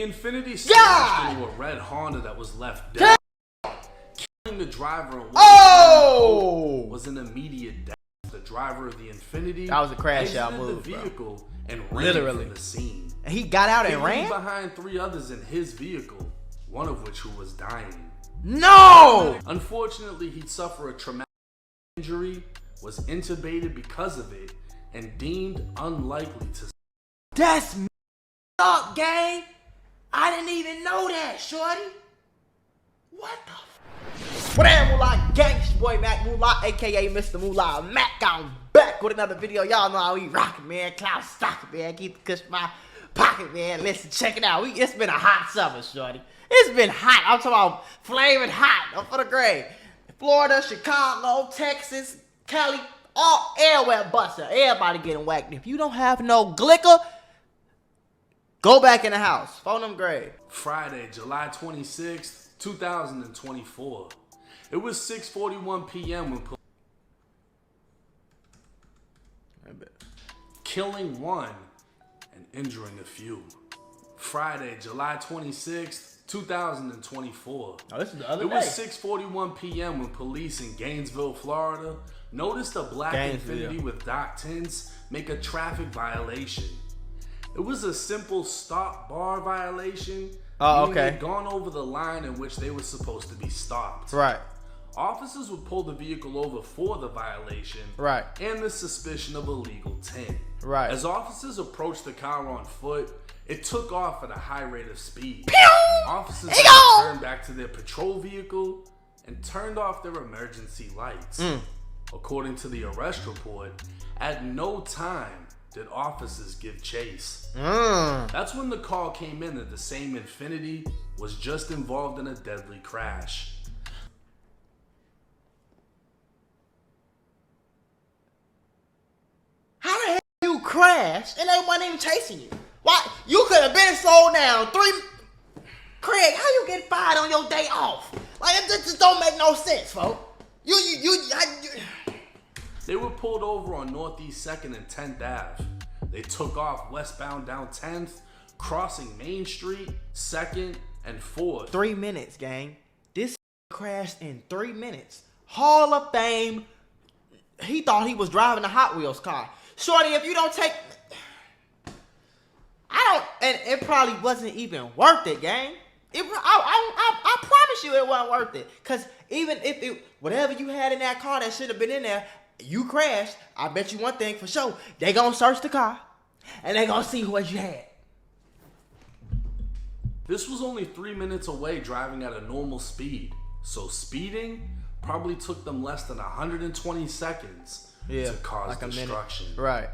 Infinity smashed into a red Honda that was left dead. Killing the driver and was an immediate death. The driver of the Infinity that was a crash out move, the vehicle and ran from the scene. And he got out and ran behind 3 others in his vehicle, one of which who was dying. No! Unfortunately, he'd suffer a traumatic injury, was intubated because of it, and deemed unlikely to. That's up, gang. I didn't even know that, shorty. What the f? What up, Mula? Gang, it's your boy Mac Mula, aka Mr. Mula. Mac, I'm back with another video. Y'all know how we rockin', man. Cloud stocking, man. Keep the cush in my pocket, man. Listen, check it out. It's been a hot summer, shorty. It's been hot. I'm talking about flaming hot. I'm for the grade. Florida, Chicago, Texas, Cali, all everywhere busting. Everybody getting whacked. If you don't have no glicker, go back in the house. Phone them grade. Friday, July 26th, 2024. It was 6:41 p.m. when killing 1 and injuring a few. Friday, July 26th, 2024. Oh, this is the other day. It was 6:41 p.m. when police in Gainesville, Florida, noticed a black Infinity with dock tints make a traffic violation. It was a simple stop bar violation. Oh, okay. They'd gone over the line in which they were supposed to be stopped. Right. Officers would pull the vehicle over for the violation. Right. And the suspicion of illegal tint. Right. As officers approached the car on foot, it took off at a high rate of speed. Pew! Officers turned back to their patrol vehicle and turned off their emergency lights. According to the arrest report, at no time did officers give chase. That's when the call came in that the same Infinity was just involved in a deadly crash. How the hell you crashed and they wasn't even chasing you? Why? You could have been slowed down. Craig, how you get fired on your day off? Like, it just don't make no sense, folks. They were pulled over on Northeast 2nd and 10th Ave. They took off westbound down 10th, crossing Main Street, 2nd, and 4th. 3 minutes, gang. This crashed in 3 minutes. Hall of Fame. He thought he was driving a Hot Wheels car. Shorty, if you don't take... and it probably wasn't even worth it, gang. I promise you it wasn't worth it. Because even if whatever you had in that car that should have been in there, you crashed, I bet you one thing for sure. They gonna search the car and they gonna see what you had. This was only 3 minutes away driving at a normal speed. So speeding probably took them less than 120 seconds to cause destruction. Right.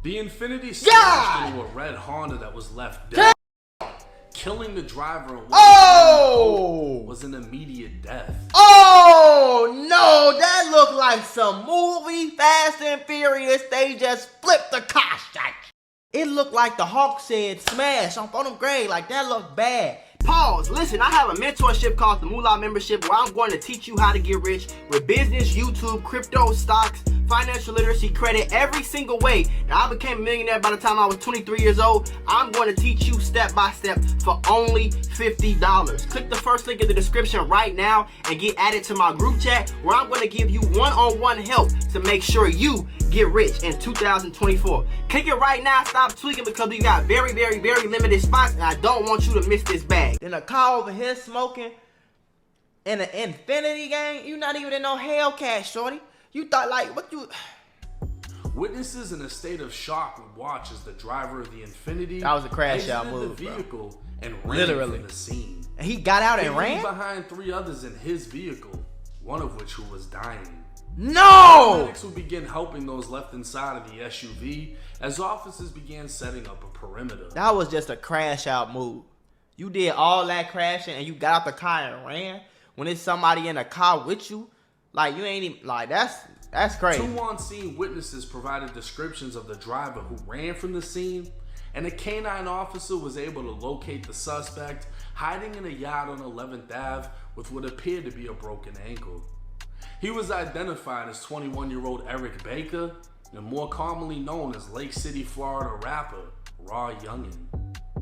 The Infinity smashed into a red Honda that was left dead. Killing the driver and was an immediate death. Oh no, that looked like some movie Fast and Furious. They just flipped the car shot. It looked like the Hawk said smash on them grade. Like, that looked bad. Pause. Listen, I have a mentorship called the Mula membership where I'm going to teach you how to get rich with business, YouTube, crypto, stocks, financial literacy, credit, every single way. Now, I became a millionaire by the time I was 23 years old. I'm going to teach you step by step for only $50. Click the first link in the description right now and get added to my group chat where I'm going to give you one-on-one help to make sure you get rich in 2024. Click it right now. Stop tweaking because we got very, very, very limited spots and I don't want you to miss this bag. Then a car over here smoking in an Infinity, gang. You not even in no Hellcat, shorty. You thought, like, what you... Witnesses in a state of shock would watch as the driver of the Infinity that was a crash out move, the vehicle bro. And ran from the scene. And he got out and ran? Behind 3 others in his vehicle, one of which who was dying. No! Medics would begin helping those left inside of the SUV as officers began setting up a perimeter. That was just a crash out move. You did all that crashing and you got out the car and ran when it's somebody in a car with you. Like, you ain't even, like, that's crazy. 2 on-scene witnesses provided descriptions of the driver who ran from the scene, and a canine officer was able to locate the suspect hiding in a yard on 11th Ave with what appeared to be a broken ankle. He was identified as 21-year-old Eric Baker, and more commonly known as Lake City, Florida rapper Raw Youngin.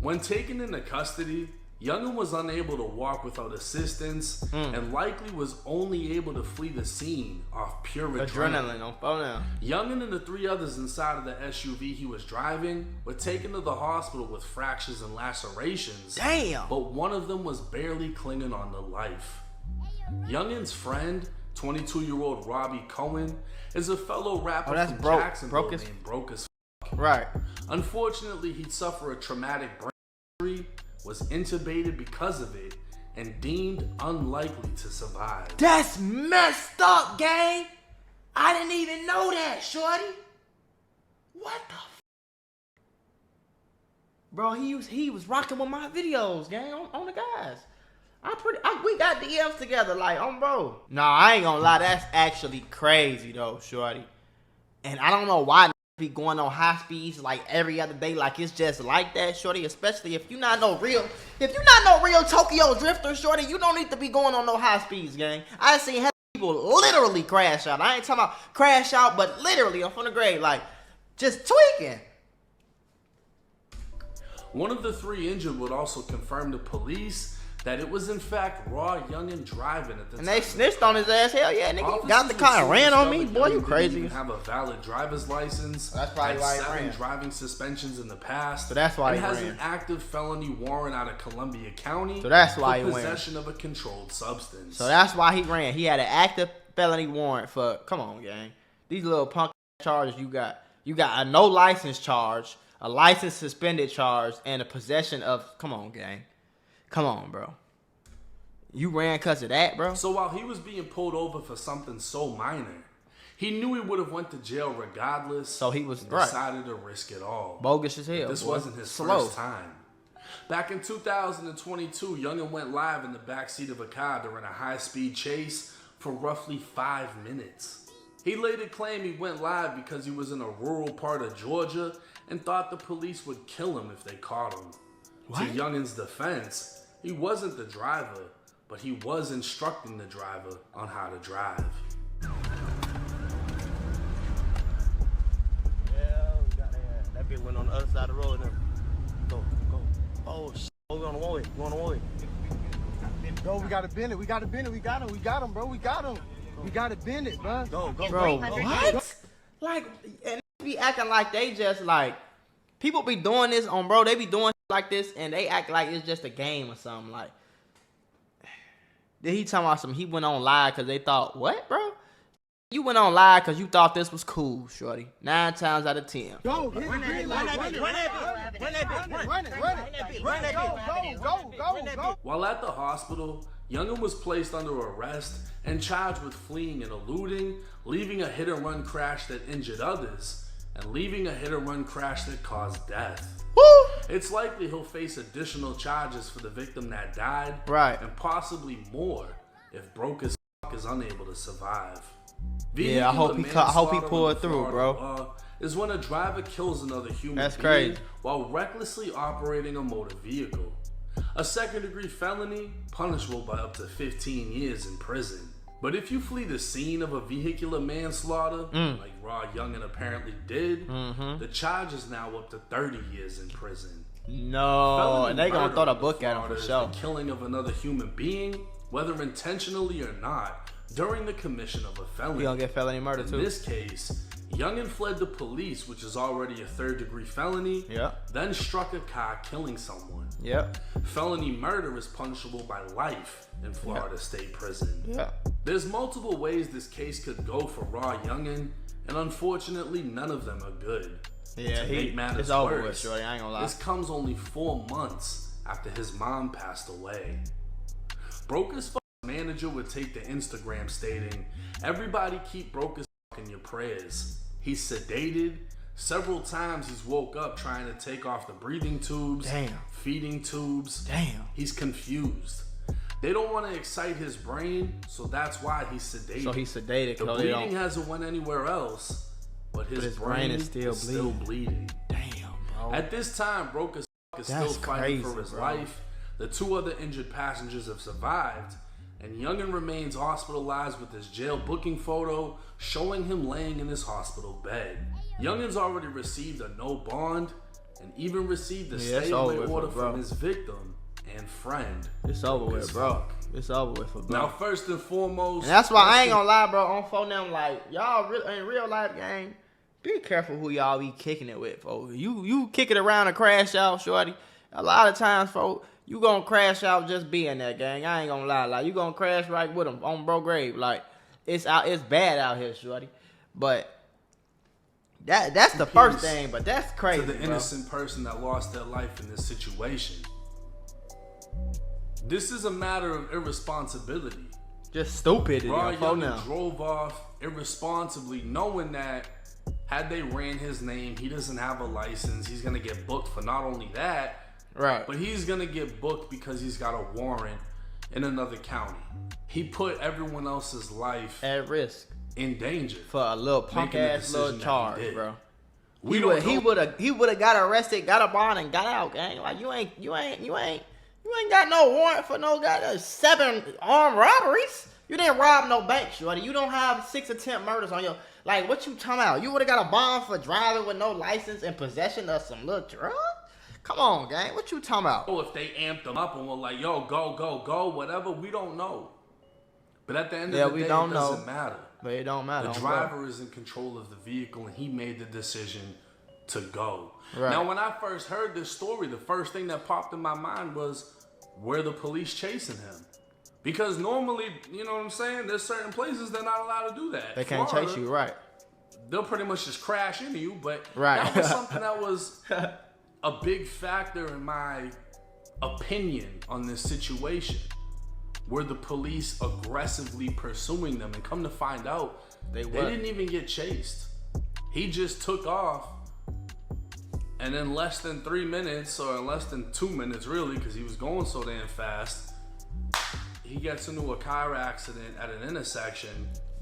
When taken into custody, Youngin was unable to walk without assistance and likely was only able to flee the scene off pure adrenaline. On phone now. Youngin and the 3 others inside of the SUV he was driving were taken to the hospital with fractures and lacerations. Damn. But one of them was barely clinging on to life. Youngin's friend, 22-year-old Robbie Cohen, is a fellow rapper from Jacksonville named Broke as Fuck. Right. Unfortunately, he'd suffer a traumatic brain injury, was intubated because of it, and deemed unlikely to survive. That's messed up, gang. I didn't even know that, shorty. What the Bro, he was rocking with my videos, gang, on the guys. We got DMs together, like, bro. Nah, I ain't gonna lie, that's actually crazy though, shorty. And I don't know why be going on high speeds like every other day, like it's just like that, shorty. Especially if you're not no real Tokyo drifter, shorty. You don't need to be going on no high speeds, gang. I seen people literally crash out. I ain't talking about crash out, but literally up on the grade, like just tweaking. One of the 3 injured would also confirm to police that it was in fact Raw Youngin driving at the time. And they snitched on his ass. Hell yeah, nigga, you got the car and ran on me, boy. You crazy? Didn't even have a valid driver's license. That's probably why he ran. 7 driving suspensions in the past. So that's why he has ran. an active felony warrant out of Columbia County. So that's why he ran. Possession of a controlled substance. So that's why he ran. He had an active felony warrant for. Come on, gang. These little punk charges you got. You got a no license charge, a license suspended charge, and a possession of. Come on, gang. Come on, bro. You ran because of that, bro? So while he was being pulled over for something so minor, he knew he would have went to jail regardless. So he was decided to risk it all. Bogus as hell. This wasn't his first time. Back in 2022, Youngin went live in the backseat of a car during a high-speed chase for roughly 5 minutes. He later claimed he went live because he was in a rural part of Georgia and thought the police would kill him if they caught him. What? To Youngin's defense, he wasn't the driver, but he was instructing the driver on how to drive. Yeah, we got that bitch went on the other side of the road. Go. Oh, shit. We're on the one way. We're on the one way. Bro, we gotta bend it. We got him, bro. We got to bend it, bro. Go. Bro, what? Like, and they be acting like they just like, people be doing this on, bro. They be doing like this and they act like it's just a game or something. Like, then he talking about something. He went on live because they thought, what, bro? You went on live because you thought this was cool, shorty. 9 times out of 10. Go, run it. Go. While at the hospital, Youngin was placed under arrest and charged with fleeing and eluding, leaving a hit-and-run crash that injured others, and leaving a hit-and-run crash that caused death. Woo! It's likely he'll face additional charges for the victim that died, right, and possibly more if Broke as Fuck is unable to survive. Yeah, I hope he pulled through, bro. Is when a driver kills another human being crazy. While recklessly operating a motor vehicle. A second-degree felony, punishable by up to 15 years in prison. But if you flee the scene of a vehicular manslaughter, like Raw Youngin apparently did, the charge is now up to 30 years in prison. No, Felony and they gonna throw the book Florida at him for is sure. The killing of another human being, whether intentionally or not, during the commission of a felony. He gonna get felony murder too. In this case, Youngin fled the police, which is already a third-degree felony, then struck a car killing someone. Felony murder is punishable by life in Florida State Prison. There's multiple ways this case could go for Raw Youngin, and unfortunately, none of them are good. Yeah, to make matters it's over worse, with, shorty. I ain't gonna lie. This comes only 4 months after his mom passed away. Broke as Fuck manager would take to Instagram stating, "Everybody keep Broke as Fuck in your prayers. He's sedated. Several times he's woke up trying to take off the breathing tubes, feeding tubes. He's confused. They don't want to excite his brain, so that's why he's sedated. So he's sedated. The bleeding hasn't went anywhere else, but his brain is still bleeding. Damn, bro. At this time, Broke as Fuck is still fighting for his life. The 2 other injured passengers have survived, and Youngin remains hospitalized with his jail booking photo showing him laying in his hospital bed. Youngin's already received a no bond and even received a it's stay over away with, order bro. from his victim and friend. It's over Woke with, as bro. fuck. It's over with for bro. Now, first and foremost, And that's why I ain't gonna lie, bro. On phone them, like y'all in real life game, be careful who y'all be kicking it with, folks. You kick it around and crash out, shorty. A lot of times, folks, you gonna crash out just being that gang. I ain't gonna lie, like you gonna crash right with them on bro grave. Like it's bad out here, shorty. But that's the first thing. But that's crazy, to the bro. innocent person that lost their life in this situation. This is a matter of irresponsibility. Just stupid. Raw phone Young now. drove off irresponsibly, knowing that had they ran his name, he doesn't have a license. He's gonna get booked for not only that, Right. but he's gonna get booked because he's got a warrant in another county. He put everyone else's life At risk in danger for a little punk making the ass little decision that he charge, did. bro. We He don't know. would have got arrested, got a bond, and got out, gang. Like you ain't got no warrant for no goddamn 7 armed robberies. You didn't rob no bank, shorty. You don't have 6 attempt murders on your. Like what you talking about? You would have got a bond for driving with no license and possession of some little drugs. Come on, gang. What you talking about? Oh, if they amped them up and were like, "Yo, go," whatever, we don't know. But at the end of the day, it doesn't matter. But it don't matter. The driver is in control of the vehicle, and he made the decision to go. Right. Now, when I first heard this story, the first thing that popped in my mind was, were the police chasing him? Because normally, you know what I'm saying, there's certain places they're not allowed to do that. They can't Florida, chase you, right? They'll pretty much just crash into you, but Right. that was something that was a big factor in my opinion on this situation. Were the police aggressively pursuing them? And come to find out, they didn't even get chased. He just took off, and in less than 3 minutes, or in less than 2 minutes really, because he was going so damn fast, he gets into a car accident at an intersection.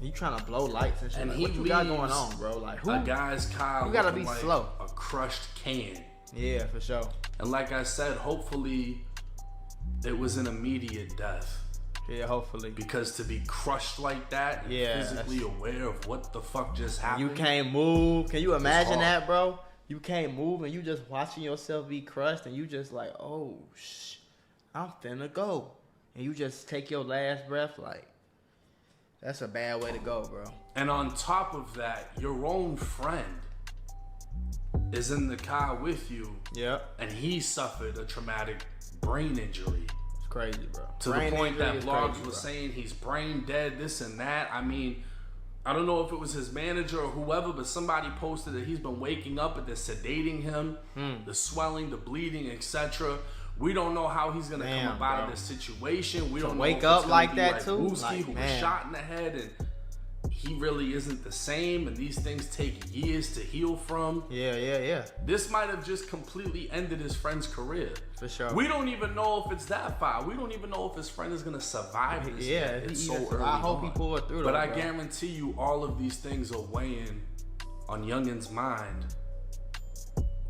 You trying to blow lights and shit. And Like, he what you got leaves going on, bro? Like who? A guy's car You gotta looking be like slow. a crushed can. Yeah, for sure. And like I said, hopefully it was an immediate death. Yeah, hopefully. Because to be crushed like that, and Yeah, physically aware of what the fuck just happened. You can't move. Can you imagine hard. that, bro? You can't move and you just watching yourself be crushed and you just like, oh, I'm finna go. And you just take your last breath like, that's a bad way to go, bro. And on top of that, your own friend is in the car with you. Yep. And he suffered a traumatic brain injury. It's crazy, bro. To Brain the point injury that is blogs crazy, were bro. saying he's brain dead, this and that. I mean, I don't know if it was his manager or whoever, but somebody posted that he's been waking up and they're sedating him, the swelling, the bleeding, etc. We don't know how he's gonna come up out of this situation. We don't know wake if up it's gonna like be that like too? Wooski, Like, who was man. shot in the head, and he really isn't the same. And these things take years to heal from. Yeah. This might have just completely ended his friend's career. For sure. We don't even know if it's that far. We don't even know if his friend is gonna survive this. Yeah, yet. It's so early I hope he on. pull it through. But though, I bro. guarantee you, all of these things are weighing on Youngin's mind.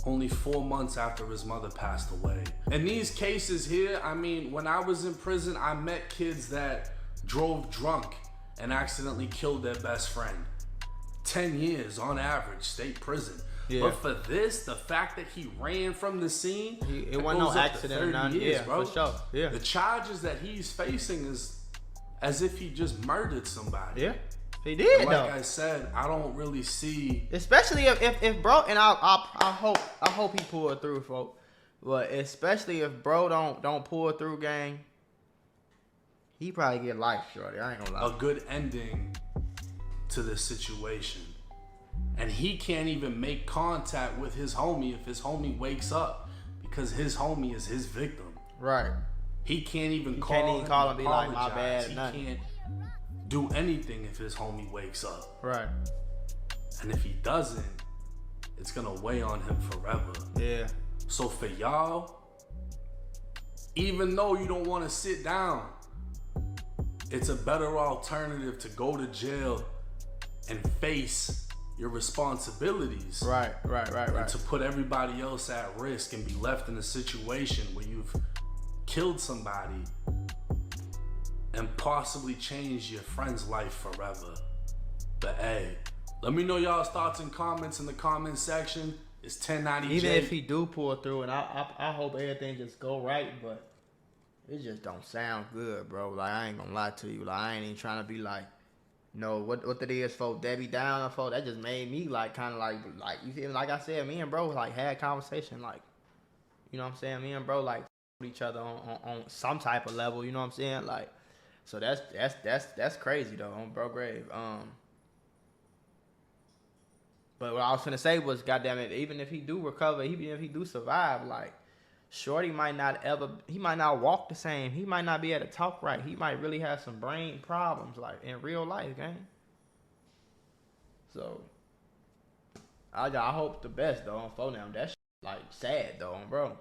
Only 4 months after his mother passed away. In these cases here, I mean, when I was in prison, I met kids that drove drunk and accidentally killed their best friend. 10 years on average, state prison. Yeah. But for this, the fact that he ran from the scene, It wasn't no goes up to accident or 30 nothing. years, Yeah, bro. for sure. Yeah. The charges that he's facing is as if he just murdered somebody. Yeah. He did, And though. like I said, I don't really see. Especially if bro, and I hope he pull it through, folks. But especially if bro don't pull it through, gang, he probably get life, shorty. I ain't gonna lie. A good ending to this situation. And he can't even make contact with his homie if his homie wakes up, because his homie is his victim. Right. He can't even can't even call and be like, "My bad," He nothing. can't do anything if his homie wakes up. Right. And if he doesn't, it's gonna weigh on him forever. Yeah. So for y'all, even though you don't want to sit down, it's a better alternative to go to jail and face your responsibilities. Right. And to put everybody else at risk and be left in a situation where you've killed somebody and possibly change your friend's life forever. But hey, let me know y'all's thoughts and comments in the comment section. It's 1090J. Even if he do pull through, and I hope everything just go right, but it just don't sound good, bro. Like, I ain't gonna lie to you. Like, I ain't even trying to be like, no, what it is for Debbie Down or for that just made me like kind of like you feel me? Like I said, me and bro like had conversation, like, you know what I'm saying? Me and bro like with each other on some type of level, you know what I'm saying? Like, so that's crazy though on bro grave. But what I was finna say was, goddamn it, even if he do recover, even if he do survive, like, Shorty might not walk the same. He might not be able to talk right. He might really have some brain problems, like, in real life, gang. So, I hope the best, though, on phone now. That's, like, sad, though, bro.